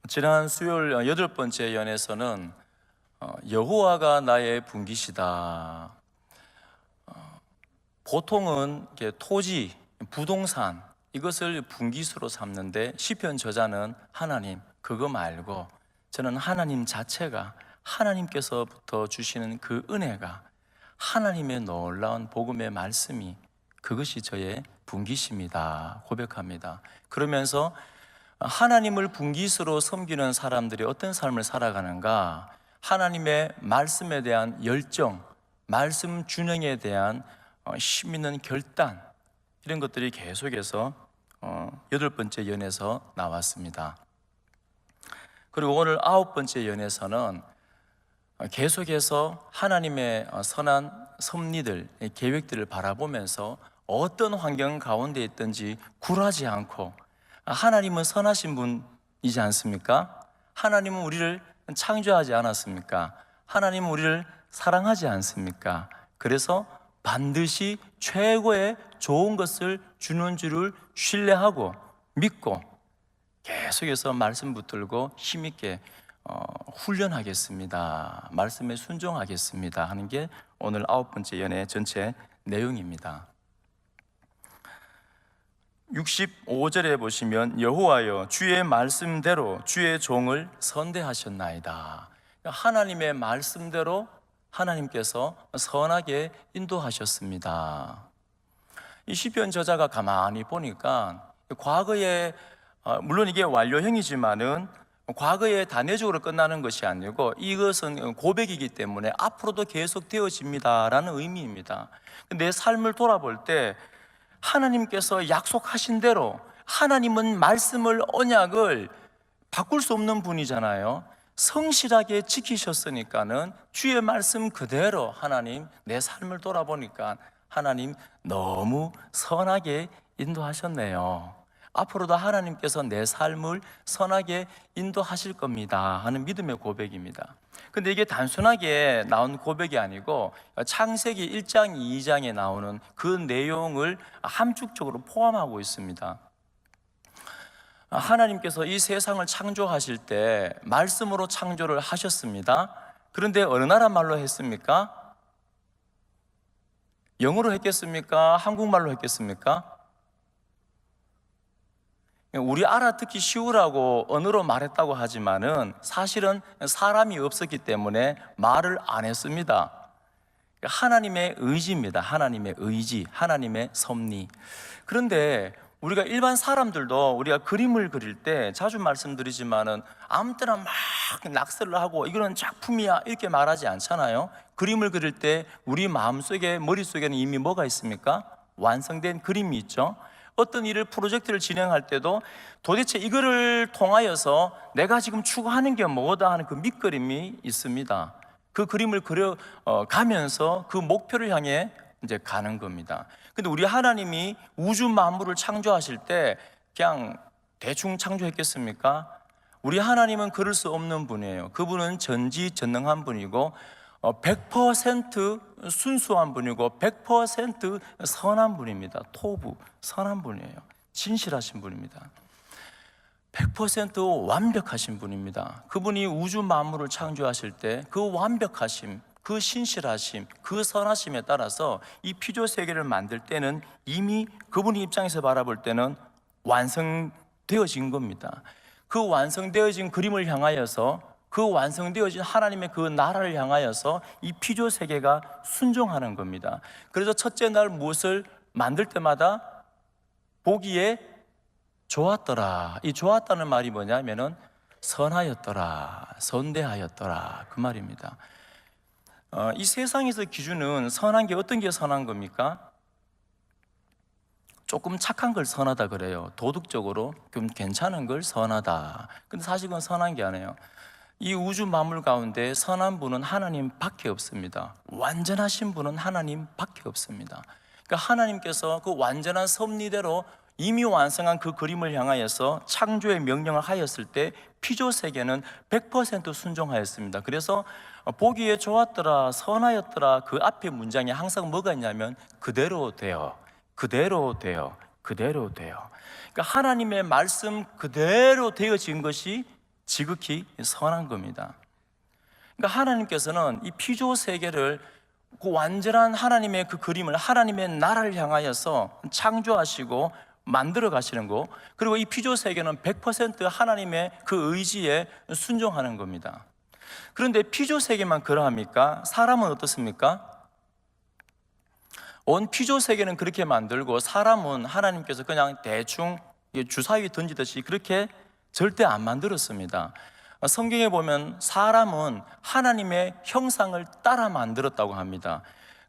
지난 수요일 8번째 연에서는 여호와가 나의 분기시다. 보통은 토지, 부동산 이것을 분기수로 삼는데 시편 저자는 하나님 그거 말고 저는 하나님 자체가 하나님께서부터 주시는 그 은혜가 하나님의 놀라운 복음의 말씀이 그것이 저의 분기십니다 고백합니다. 그러면서 하나님을 분기수로 섬기는 사람들이 어떤 삶을 살아가는가, 하나님의 말씀에 대한 열정, 말씀 준행에 대한 힘 있는 결단, 이런 것들이 계속해서 8번째 연에서 나왔습니다. 그리고 오늘 9번째 연에서는 계속해서 하나님의 선한 섭리들, 계획들을 바라보면서 어떤 환경 가운데 있든지 굴하지 않고, 하나님은 선하신 분이지 않습니까? 하나님은 우리를 창조하지 않았습니까? 하나님은 우리를 사랑하지 않습니까? 그래서 반드시 최고의 좋은 것을 주는 줄을 신뢰하고 믿고 계속해서 말씀 붙들고 힘있게 훈련하겠습니다, 말씀에 순종하겠습니다 하는 게 오늘 9번째 연의 전체 내용입니다. 65절에 보시면 여호와여 주의 말씀대로 주의 종을 선대하셨나이다. 하나님의 말씀대로 하나님께서 선하게 인도하셨습니다. 이 시편 저자가 가만히 보니까 과거에 물론 이게 완료형이지만은 과거에 단회적으로 끝나는 것이 아니고 이것은 고백이기 때문에 앞으로도 계속 되어집니다라는 의미입니다. 내 삶을 돌아볼 때 하나님께서 약속하신 대로, 하나님은 말씀을, 언약을 바꿀 수 없는 분이잖아요. 성실하게 지키셨으니까는 주의 말씀 그대로 하나님 내 삶을 돌아보니까 하나님 너무 선하게 인도하셨네요. 앞으로도 하나님께서 내 삶을 선하게 인도하실 겁니다 하는 믿음의 고백입니다. 근데 이게 단순하게 나온 고백이 아니고 창세기 1장, 2장에 나오는 그 내용을 함축적으로 포함하고 있습니다. 하나님께서 이 세상을 창조하실 때 말씀으로 창조를 하셨습니다. 그런데 어느 나라 말로 했습니까? 영어로 했겠습니까? 한국말로 했겠습니까? 우리 알아듣기 쉬우라고 언어로 말했다고 하지만은 사실은 사람이 없었기 때문에 말을 안 했습니다. 하나님의 의지입니다. 하나님의 의지, 하나님의 섭리. 그런데 우리가 일반 사람들도 우리가 그림을 그릴 때 자주 말씀드리지만은 아무 때나 막 낙서를 하고 이거는 작품이야 이렇게 말하지 않잖아요. 그림을 그릴 때 우리 마음속에, 머릿속에는 이미 뭐가 있습니까? 완성된 그림이 있죠. 어떤 일을, 프로젝트를 진행할 때도 도대체 이거를 통하여서 내가 지금 추구하는 게 뭐다 하는 그 밑그림이 있습니다. 그 그림을 그려가면서 그 목표를 향해 이제 가는 겁니다. 근데 우리 하나님이 우주 만물을 창조하실 때 그냥 대충 창조했겠습니까? 우리 하나님은 그럴 수 없는 분이에요. 그분은 전지전능한 분이고 100% 순수한 분이고 100% 선한 분입니다. 토부, 선한 분이에요. 진실하신 분입니다. 100% 완벽하신 분입니다. 그분이 우주 만물을 창조하실 때 그 완벽하심, 그 신실하심, 그 선하심에 따라서 이 피조 세계를 만들 때는 이미 그분의 입장에서 바라볼 때는 완성되어진 겁니다. 그 완성되어진 그림을 향하여서, 그 완성되어진 하나님의 그 나라를 향하여서 이 피조 세계가 순종하는 겁니다. 그래서 첫째 날 무엇을 만들 때마다 보기에 좋았더라. 이 좋았다는 말이 뭐냐면은 선하였더라, 선대하였더라 그 말입니다. 이 세상에서 기준은 선한 게 어떤 게 선한 겁니까? 조금 착한 걸 선하다 그래요. 도덕적으로 좀 괜찮은 걸 선하다. 근데 사실 그건 선한 게 아니에요. 이 우주 만물 가운데 선한 분은 하나님 밖에 없습니다. 완전하신 분은 하나님 밖에 없습니다. 그러니까 하나님께서 그 완전한 섭리대로 이미 완성한 그 그림을 향하여서 창조의 명령을 하였을 때 피조 세계는 100% 순종하였습니다. 그래서 보기에 좋았더라, 선하였더라 그 앞에 문장에 항상 뭐가 있냐면 그대로 되어, 그대로 되어, 그대로 되어. 그러니까 하나님의 말씀 그대로 되어진 것이 지극히 선한 겁니다. 그러니까 하나님께서는 이 피조 세계를 그 완전한 하나님의 그 그림을, 하나님의 나라를 향하여서 창조하시고 만들어 가시는 거, 그리고 이 피조 세계는 100% 하나님의 그 의지에 순종하는 겁니다. 그런데 피조 세계만 그러합니까? 사람은 어떻습니까? 온 피조 세계는 그렇게 만들고 사람은 하나님께서 그냥 대충 주사위 던지듯이 그렇게 절대 안 만들었습니다. 성경에 보면 사람은 하나님의 형상을 따라 만들었다고 합니다.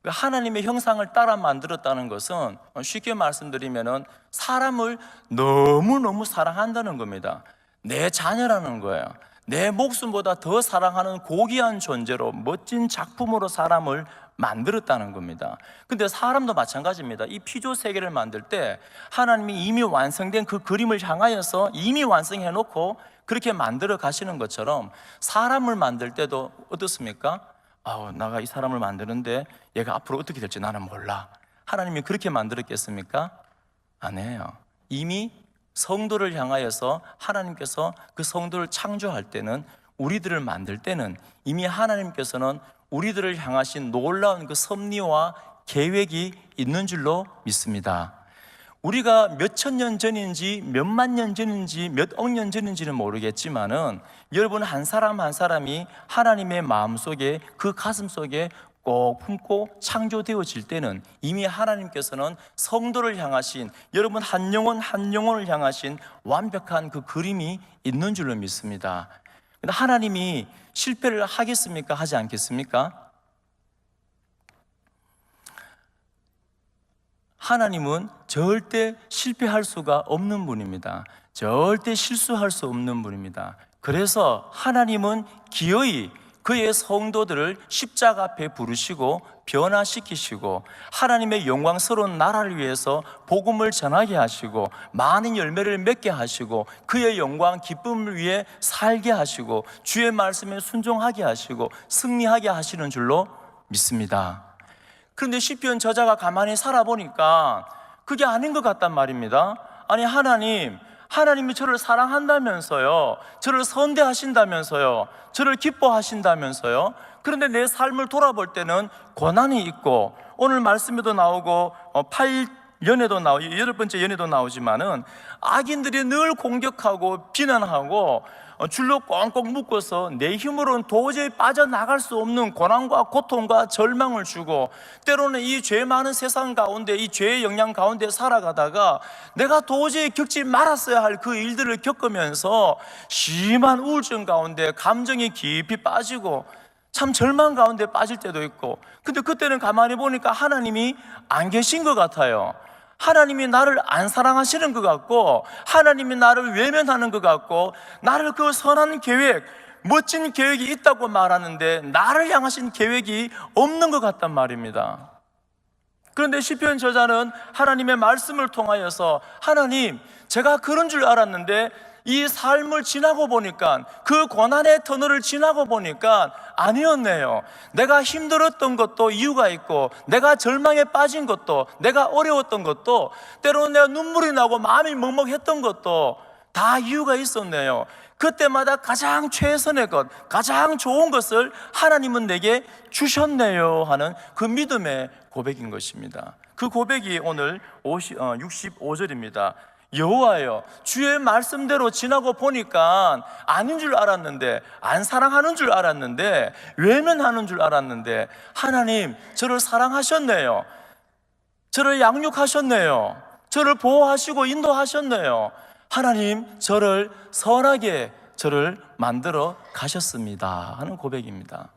하나님의 형상을 따라 만들었다는 것은 쉽게 말씀드리면 사람을 너무너무 사랑한다는 겁니다. 내 자녀라는 거예요. 내 목숨보다 더 사랑하는 고귀한 존재로 멋진 작품으로 사람을 만들었다는 겁니다. 근데 사람도 마찬가지입니다. 이 피조 세계를 만들 때 하나님이 이미 완성된 그 그림을 향하여서 이미 완성해 놓고 그렇게 만들어 가시는 것처럼 사람을 만들 때도 어떻습니까? 내가 이 사람을 만드는데 얘가 앞으로 어떻게 될지 나는 몰라. 하나님이 그렇게 만들었겠습니까? 아니에요. 이미 성도를 향하여서 하나님께서 그 성도를 창조할 때는, 우리들을 만들 때는 이미 하나님께서는 우리들을 향하신 놀라운 그 섭리와 계획이 있는 줄로 믿습니다. 우리가 몇천 년 전인지 몇만 년 전인지 몇 억 년 전인지는 모르겠지만은 여러분 한 사람 한 사람이 하나님의 마음속에, 그 가슴속에 꼭 품고 창조되어질 때는 이미 하나님께서는 성도를 향하신, 여러분 한 영혼 한 영혼을 향하신 완벽한 그 그림이 있는 줄로 믿습니다. 근데 하나님이 실패를 하겠습니까? 하지 않겠습니까? 하나님은 절대 실패할 수가 없는 분입니다. 절대 실수할 수 없는 분입니다. 그래서 하나님은 기어이 그의 성도들을 십자가 앞에 부르시고 변화시키시고 하나님의 영광스러운 나라를 위해서 복음을 전하게 하시고 많은 열매를 맺게 하시고 그의 영광 기쁨을 위해 살게 하시고 주의 말씀에 순종하게 하시고 승리하게 하시는 줄로 믿습니다. 그런데 시편 저자가 가만히 살아보니까 그게 아닌 것 같단 말입니다. 아니 하나님이 저를 사랑한다면서요, 저를 선대하신다면서요, 저를 기뻐하신다면서요. 그런데 내 삶을 돌아볼 때는 고난이 있고, 오늘 말씀에도 나오고 8연에도 나오고 8번째 연에도 나오지만은 악인들이 늘 공격하고 비난하고 줄로 꽁꽁 묶어서 내 힘으로는 도저히 빠져나갈 수 없는 고난과 고통과 절망을 주고, 때로는 이 죄 많은 세상 가운데, 이 죄의 영향 가운데 살아가다가 내가 도저히 겪지 말았어야 할 그 일들을 겪으면서 심한 우울증 가운데 감정이 깊이 빠지고 참 절망 가운데 빠질 때도 있고, 근데 그때는 가만히 보니까 하나님이 안 계신 것 같아요. 하나님이 나를 안 사랑하시는 것 같고, 하나님이 나를 외면하는 것 같고, 나를 그 선한 계획, 멋진 계획이 있다고 말하는데 나를 향하신 계획이 없는 것 같단 말입니다. 그런데 시편 저자는 하나님의 말씀을 통하여서, 하나님, 제가 그런 줄 알았는데 이 삶을 지나고 보니까, 그 고난의 터널을 지나고 보니까 아니었네요. 내가 힘들었던 것도 이유가 있고, 내가 절망에 빠진 것도, 내가 어려웠던 것도, 때로는 내가 눈물이 나고 마음이 먹먹했던 것도 다 이유가 있었네요. 그때마다 가장 최선의 것, 가장 좋은 것을 하나님은 내게 주셨네요 하는 그 믿음의 고백인 것입니다. 그 고백이 오늘 65절입니다. 여호와여, 주의 말씀대로 지나고 보니까 아닌 줄 알았는데, 안 사랑하는 줄 알았는데, 외면하는 줄 알았는데, 하나님 저를 사랑하셨네요. 저를 양육하셨네요. 저를 보호하시고 인도하셨네요. 하나님 저를 선하게 저를 만들어 가셨습니다 하는 고백입니다.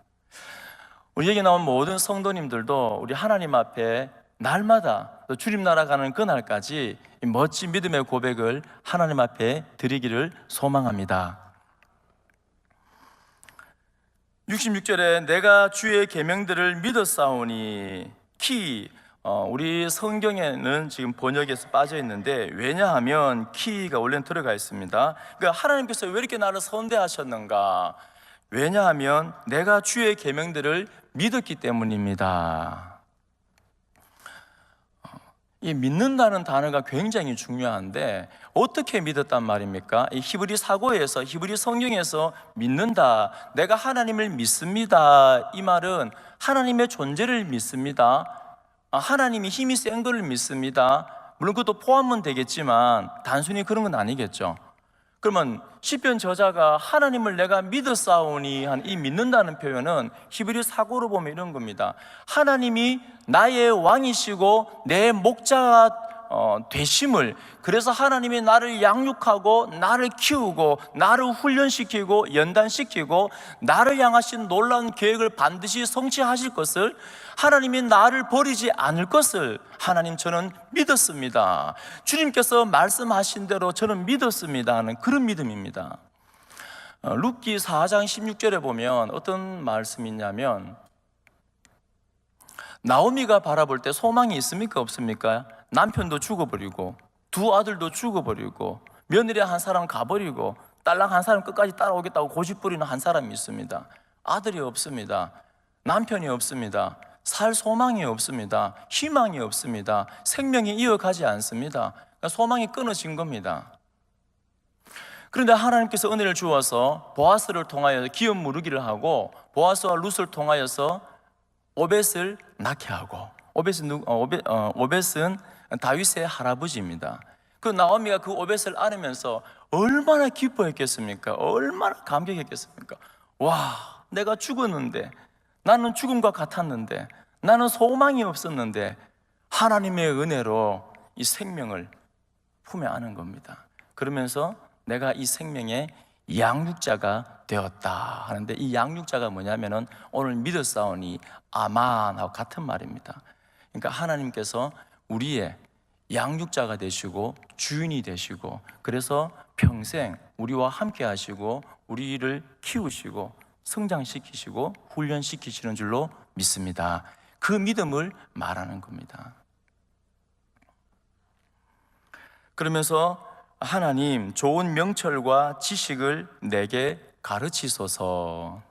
우리에게 나온 모든 성도님들도 우리 하나님 앞에 날마다, 또 주님 나라 가는 그날까지 이 멋진 믿음의 고백을 하나님 앞에 드리기를 소망합니다. 66절에 내가 주의 계명들을 믿었사오니, 우리 성경에는 지금 번역에서 빠져 있는데, 왜냐하면 키가 원래는 들어가 있습니다. 그러니까 하나님께서 왜 이렇게 나를 선대하셨는가? 왜냐하면 내가 주의 계명들을 믿었기 때문입니다. 이 믿는다는 단어가 굉장히 중요한데 어떻게 믿었단 말입니까? 이 히브리 사고에서, 히브리 성경에서 믿는다, 내가 하나님을 믿습니다, 이 말은 하나님의 존재를 믿습니다, 하나님이 힘이 센 걸 믿습니다. 물론 그것도 포함은 되겠지만 단순히 그런 건 아니겠죠. 그러면 시편 저자가 하나님을 내가 믿었사오니 한 이 믿는다는 표현은 히브리 사고로 보면 이런 겁니다. 하나님이 나의 왕이시고 내 목자가 되심을, 그래서 하나님이 나를 양육하고 나를 키우고 나를 훈련시키고 연단시키고 나를 향하신 놀라운 계획을 반드시 성취하실 것을, 하나님이 나를 버리지 않을 것을 하나님 저는 믿었습니다, 주님께서 말씀하신 대로 저는 믿었습니다 하는 그런 믿음입니다. 룻기 4장 16절에 보면 어떤 말씀이 있냐면, 나오미가 바라볼 때 소망이 있습니까 없습니까? 남편도 죽어버리고 두 아들도 죽어버리고 며느리 한 사람 가버리고 딸랑 한 사람 끝까지 따라오겠다고 고집부리는 한 사람이 있습니다. 아들이 없습니다, 남편이 없습니다, 살 소망이 없습니다, 희망이 없습니다, 생명이 이어가지 않습니다. 그러니까 소망이 끊어진 겁니다. 그런데 하나님께서 은혜를 주어서 보아스를 통하여 기업 무르기를 하고 보아스와 룻을 통하여서 오벳을 낳게 하고, 오벳은 다윗의 할아버지입니다. 그 나오미가 그 오벳을 안으면서 얼마나 기뻐했겠습니까? 얼마나 감격했겠습니까? 와, 내가 죽었는데, 나는 죽음과 같았는데, 나는 소망이 없었는데 하나님의 은혜로 이 생명을 품에 안은 겁니다. 그러면서 내가 이 생명의 양육자가 되었다 하는데, 이 양육자가 뭐냐면은 오늘 믿었사오니 아만하고 같은 말입니다. 그러니까 하나님께서 우리의 양육자가 되시고 주인이 되시고, 그래서 평생 우리와 함께 하시고 우리를 키우시고 성장시키시고 훈련시키시는 줄로 믿습니다. 그 믿음을 말하는 겁니다. 그러면서 하나님, 좋은 명철과 지식을 내게 가르치소서.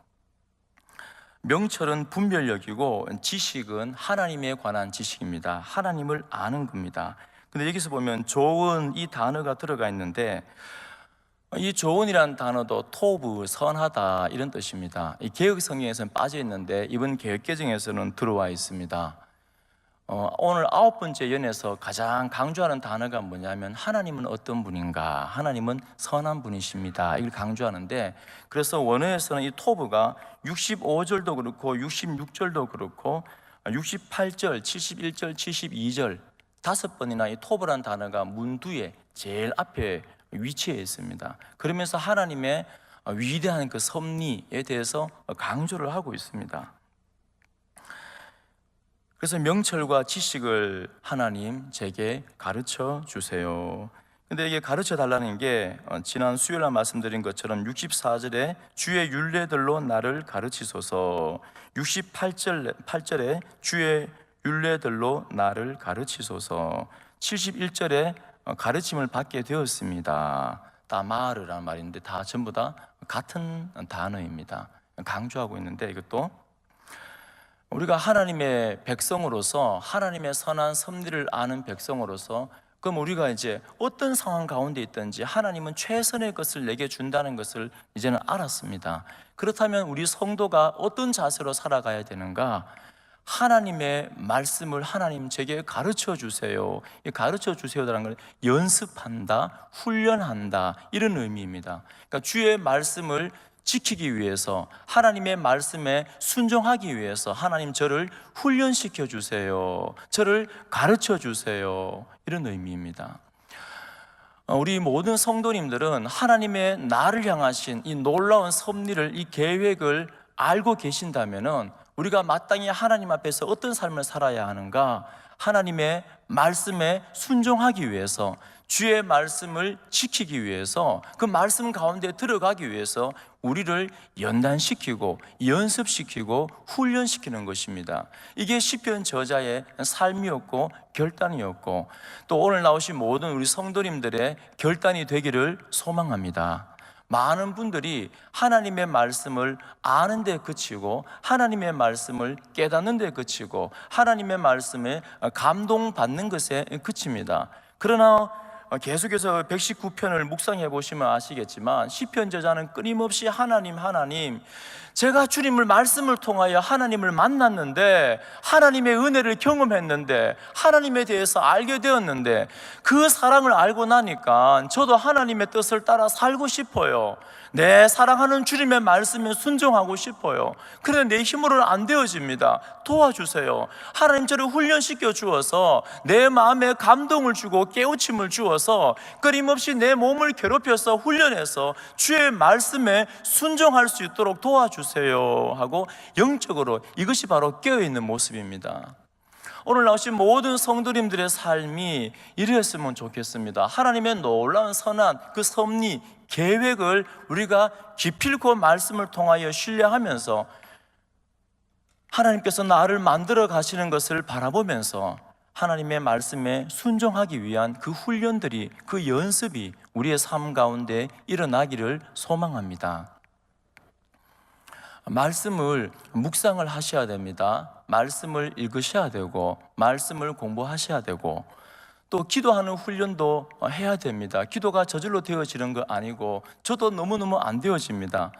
명철은 분별력이고 지식은 하나님에 관한 지식입니다. 하나님을 아는 겁니다. 근데 여기서 보면 좋은 이 단어가 들어가 있는데, 이 좋은이라는 단어도 토브, 선하다 이런 뜻입니다. 이 개역 성경에서는 빠져 있는데 이번 개역 개정에서는 들어와 있습니다. 오늘 9번째 연에서 가장 강조하는 단어가 뭐냐면, 하나님은 어떤 분인가, 하나님은 선한 분이십니다, 이걸 강조하는데, 그래서 원어에서는 이 토브가 65절도 그렇고 66절도 그렇고 68절, 71절, 72절 5번이나 이 토브라는 단어가 문두에 제일 앞에 위치해 있습니다. 그러면서 하나님의 위대한 그 섭리에 대해서 강조를 하고 있습니다. 그래서 명철과 지식을 하나님 제게 가르쳐 주세요. 근데 이게 가르쳐 달라는 게 지난 수요일에 말씀드린 것처럼 64절에 주의 율례들로 나를 가르치소서, 68절에 주의 율례들로 나를 가르치소서, 71절에 가르침을 받게 되었습니다. 다마르라는 말인데 다 전부 다 같은 단어입니다. 강조하고 있는데, 이것도 우리가 하나님의 백성으로서, 하나님의 선한 섭리를 아는 백성으로서, 그럼 우리가 이제 어떤 상황 가운데 있든지 하나님은 최선의 것을 내게 준다는 것을 이제는 알았습니다. 그렇다면 우리 성도가 어떤 자세로 살아가야 되는가? 하나님의 말씀을 하나님 제게 가르쳐 주세요. 이 가르쳐 주세요라는 걸 연습한다, 훈련한다, 이런 의미입니다. 그러니까 주의 말씀을 지키기 위해서, 하나님의 말씀에 순종하기 위해서 하나님 저를 훈련시켜 주세요, 저를 가르쳐 주세요, 이런 의미입니다. 우리 모든 성도님들은 하나님의 나를 향하신 이 놀라운 섭리를, 이 계획을 알고 계신다면은 우리가 마땅히 하나님 앞에서 어떤 삶을 살아야 하는가? 하나님의 말씀에 순종하기 위해서, 주의 말씀을 지키기 위해서, 그 말씀 가운데 들어가기 위해서 우리를 연단시키고 연습시키고 훈련시키는 것입니다. 이게 시편 저자의 삶이었고 결단이었고, 또 오늘 나오신 모든 우리 성도님들의 결단이 되기를 소망합니다. 많은 분들이 하나님의 말씀을 아는 데 그치고 하나님의 말씀을 깨닫는 데 그치고 하나님의 말씀에 감동받는 것에 그칩니다. 그러나 계속해서 119편을 묵상해 보시면 아시겠지만 시편 저자는 끊임없이 하나님 제가 주님을 말씀을 통하여 하나님을 만났는데 하나님의 은혜를 경험했는데 하나님에 대해서 알게 되었는데 그 사랑을 알고 나니까 저도 하나님의 뜻을 따라 살고 싶어요. 내 사랑하는 주님의 말씀에 순종하고 싶어요. 그런데 내 힘으로는 안 되어집니다. 도와주세요. 하나님 저를 훈련시켜 주어서 내 마음에 감동을 주고 깨우침을 주어서 끊임없이 내 몸을 괴롭혀서 훈련해서 주의 말씀에 순종할 수 있도록 도와주세요 하고 영적으로 이것이 바로 깨어있는 모습입니다. 오늘 나오신 모든 성도님들의 삶이 이랬으면 좋겠습니다. 하나님의 놀라운 선한 그 섭리, 계획을 우리가 기필코 말씀을 통하여 신뢰하면서 하나님께서 나를 만들어 가시는 것을 바라보면서 하나님의 말씀에 순종하기 위한 그 훈련들이, 그 연습이 우리의 삶 가운데 일어나기를 소망합니다. 말씀을 묵상을 하셔야 됩니다. 말씀을 읽으셔야 되고 말씀을 공부하셔야 되고 또 기도하는 훈련도 해야 됩니다. 기도가 저절로 되어지는 거 아니고 저도 너무너무 안 되어집니다.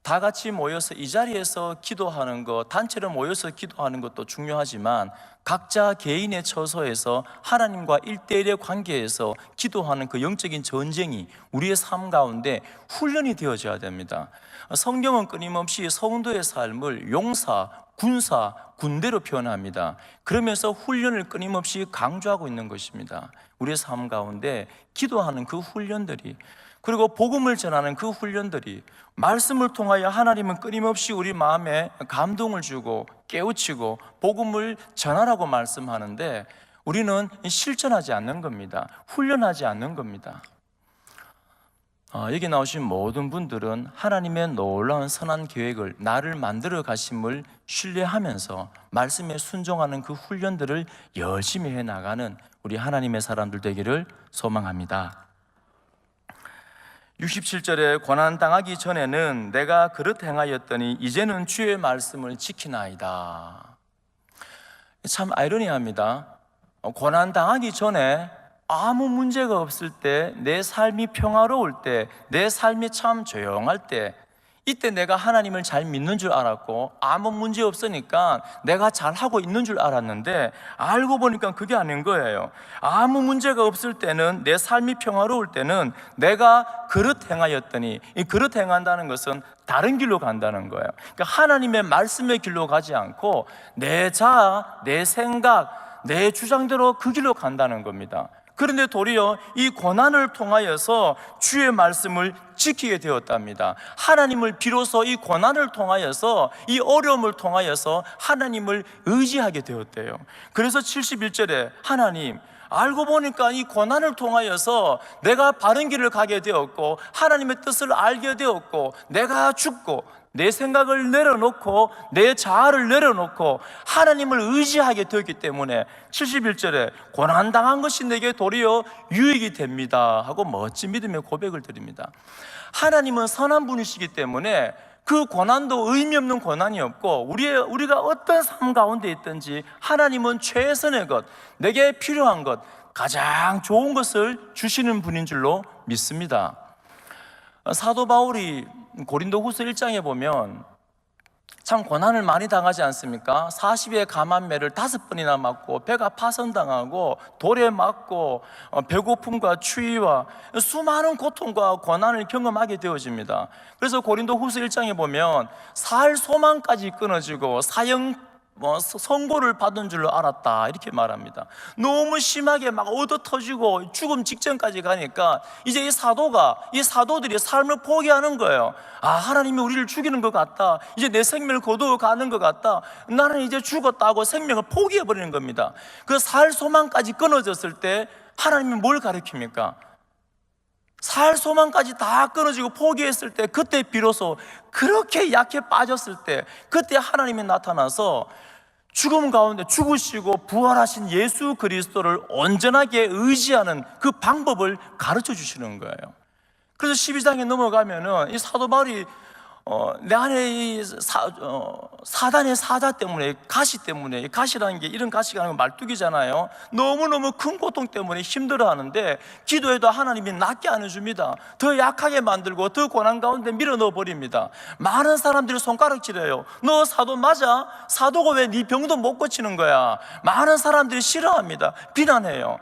다 같이 모여서 이 자리에서 기도하는 것, 단체로 모여서 기도하는 것도 중요하지만 각자 개인의 처소에서 하나님과 1대1의 관계에서 기도하는 그 영적인 전쟁이 우리의 삶 가운데 훈련이 되어져야 됩니다. 성경은 끊임없이 성도의 삶을 용사, 군사, 군대로 표현합니다. 그러면서 훈련을 끊임없이 강조하고 있는 것입니다. 우리의 삶 가운데 기도하는 그 훈련들이, 그리고 복음을 전하는 그 훈련들이, 말씀을 통하여 하나님은 끊임없이 우리 마음에 감동을 주고 깨우치고 복음을 전하라고 말씀하는데 우리는 실천하지 않는 겁니다. 훈련하지 않는 겁니다. 여기 나오신 모든 분들은 하나님의 놀라운 선한 계획을, 나를 만들어 가심을 신뢰하면서 말씀에 순종하는 그 훈련들을 열심히 해나가는 우리 하나님의 사람들 되기를 소망합니다. 67절에 고난당하기 전에는 내가 그릇 행하였더니 이제는 주의 말씀을 지키나이다. 참 아이러니합니다. 고난당하기 전에 아무 문제가 없을 때, 내 삶이 평화로울 때, 내 삶이 참 조용할 때, 이때 내가 하나님을 잘 믿는 줄 알았고 아무 문제 없으니까 내가 잘하고 있는 줄 알았는데 알고 보니까 그게 아닌 거예요. 아무 문제가 없을 때는, 내 삶이 평화로울 때는 내가 그릇 행하였더니, 이 그릇 행한다는 것은 다른 길로 간다는 거예요. 그러니까 하나님의 말씀의 길로 가지 않고 내 자아, 내 생각, 내 주장대로 그 길로 간다는 겁니다. 그런데 도리어 이 고난을 통하여서 주의 말씀을 지키게 되었답니다. 하나님을 비로소 이 고난을 통하여서, 이 어려움을 통하여서 하나님을 의지하게 되었대요. 그래서 71절에 하나님, 알고 보니까 이 고난을 통하여서 내가 바른 길을 가게 되었고 하나님의 뜻을 알게 되었고 내가 죽고 내 생각을 내려놓고 내 자아를 내려놓고 하나님을 의지하게 되었기 때문에 71절에 고난당한 것이 내게 도리어 유익이 됩니다 하고 멋진 믿음의 고백을 드립니다. 하나님은 선한 분이시기 때문에 그 고난도 의미 없는 고난이 없고 우리가 어떤 삶 가운데 있든지 하나님은 최선의 것, 내게 필요한 것, 가장 좋은 것을 주시는 분인 줄로 믿습니다. 사도 바울이 고린도후서 1장에 보면 참 고난을 많이 당하지 않습니까? 40의 감한매를 5번이나 맞고 배가 파선당하고 돌에 맞고 배고픔과 추위와 수많은 고통과 고난을 경험하게 되어집니다. 그래서 고린도후서 1장에 보면 살 소망까지 끊어지고 사형 선고를 받은 줄로 알았다 이렇게 말합니다. 너무 심하게 막 얻어 터지고 죽음 직전까지 가니까 이제 이 사도들이 삶을 포기하는 거예요. 하나님이 우리를 죽이는 것 같다, 이제 내 생명을 거두어 가는 것 같다, 나는 이제 죽었다고 생명을 포기해 버리는 겁니다. 그 살 소망까지 끊어졌을 때 하나님이 뭘 가르칩니까? 살 소망까지 다 끊어지고 포기했을 때, 그때 비로소 그렇게 약해 빠졌을 때 그때 하나님이 나타나서 죽음 가운데 죽으시고 부활하신 예수 그리스도를 온전하게 의지하는 그 방법을 가르쳐 주시는 거예요. 그래서 12장에 넘어가면은 이 사도 바울이 내 안에 이 사단의 사자 때문에, 가시 때문에, 이 가시라는 게, 이런 가시가 아니고 말뚝이잖아요. 너무너무 큰 고통 때문에 힘들어 하는데, 기도해도 하나님이 낫게 안 해줍니다. 더 약하게 만들고 더 고난 가운데 밀어 넣어 버립니다. 많은 사람들이 손가락질해요. 너 사도 맞아? 사도가 왜 네 병도 못 고치는 거야? 많은 사람들이 싫어합니다. 비난해요.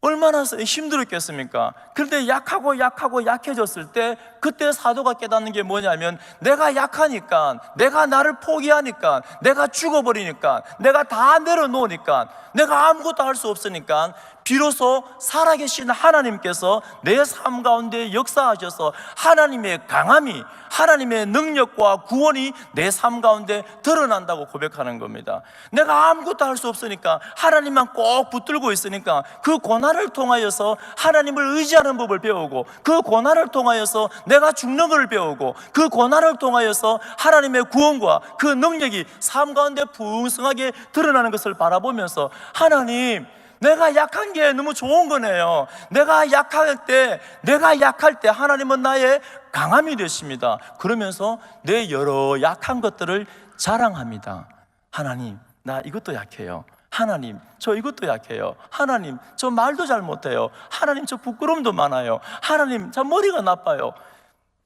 얼마나 힘들었겠습니까? 그런데 약하고 약해졌을 때, 그때 사도가 깨닫는 게 뭐냐면, 내가 약하니까, 내가 나를 포기하니까, 내가 죽어버리니까, 내가 다 내려놓으니까, 내가 아무것도 할 수 없으니까, 비로소 살아계신 하나님께서 내 삶 가운데 역사하셔서 하나님의 강함이, 하나님의 능력과 구원이 내 삶 가운데 드러난다고 고백하는 겁니다. 내가 아무것도 할 수 없으니까, 하나님만 꼭 붙들고 있으니까, 그 고난을 통하여서 하나님을 의지하는 법을 배우고, 그 고난을 통하여서 내가 죽는 것을 배우고, 그 고난을 통하여서 하나님의 구원과 그 능력이 삶 가운데 풍성하게 드러나는 것을 바라보면서, 하나님, 내가 약한 게 너무 좋은 거네요. 내가 약할 때 하나님은 나의 강함이 되십니다. 그러면서 내 여러 약한 것들을 자랑합니다. 하나님, 나 이것도 약해요. 하나님, 저 이것도 약해요. 하나님, 저 말도 잘 못해요. 하나님, 저 부끄러움도 많아요. 하나님, 저 머리가 나빠요.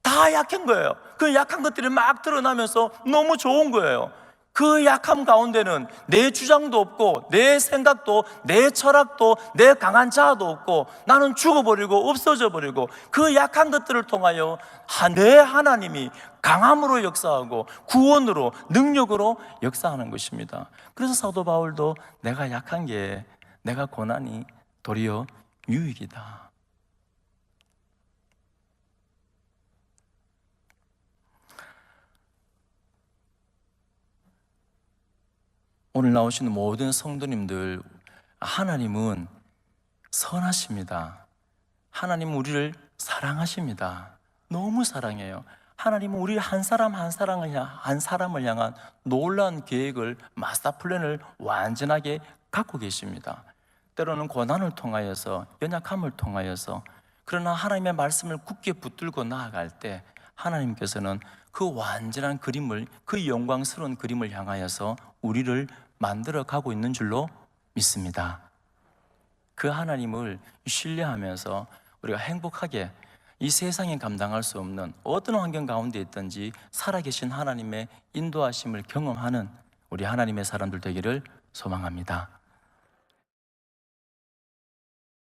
다 약한 거예요. 그 약한 것들이 막 드러나면서 너무 좋은 거예요. 그 약함 가운데는 내 주장도 없고, 내 생각도, 내 철학도, 내 강한 자아도 없고, 나는 죽어버리고 없어져 버리고, 그 약한 것들을 통하여 내 하나님이 강함으로 역사하고 구원으로, 능력으로 역사하는 것입니다. 그래서 사도 바울도 내가 약한 게, 내가 고난이 도리어 유익이다. 오늘 나오시는 모든 성도님들, 하나님은 선하십니다. 하나님은 우리를 사랑하십니다. 너무 사랑해요. 하나님은 우리 한 사람 한 사람을 향한 놀라운 계획을, 마스터 플랜을 완전하게 갖고 계십니다. 때로는 고난을 통하여서, 연약함을 통하여서, 그러나 하나님의 말씀을 굳게 붙들고 나아갈 때 하나님께서는 그 완전한 그림을, 그 영광스러운 그림을 향하여서 우리를 만들어 가고 있는 줄로 믿습니다. 그 하나님을 신뢰하면서 우리가 행복하게 이 세상에 감당할 수 없는 어떤 환경 가운데 있든지 살아계신 하나님의 인도하심을 경험하는 우리 하나님의 사람들 되기를 소망합니다.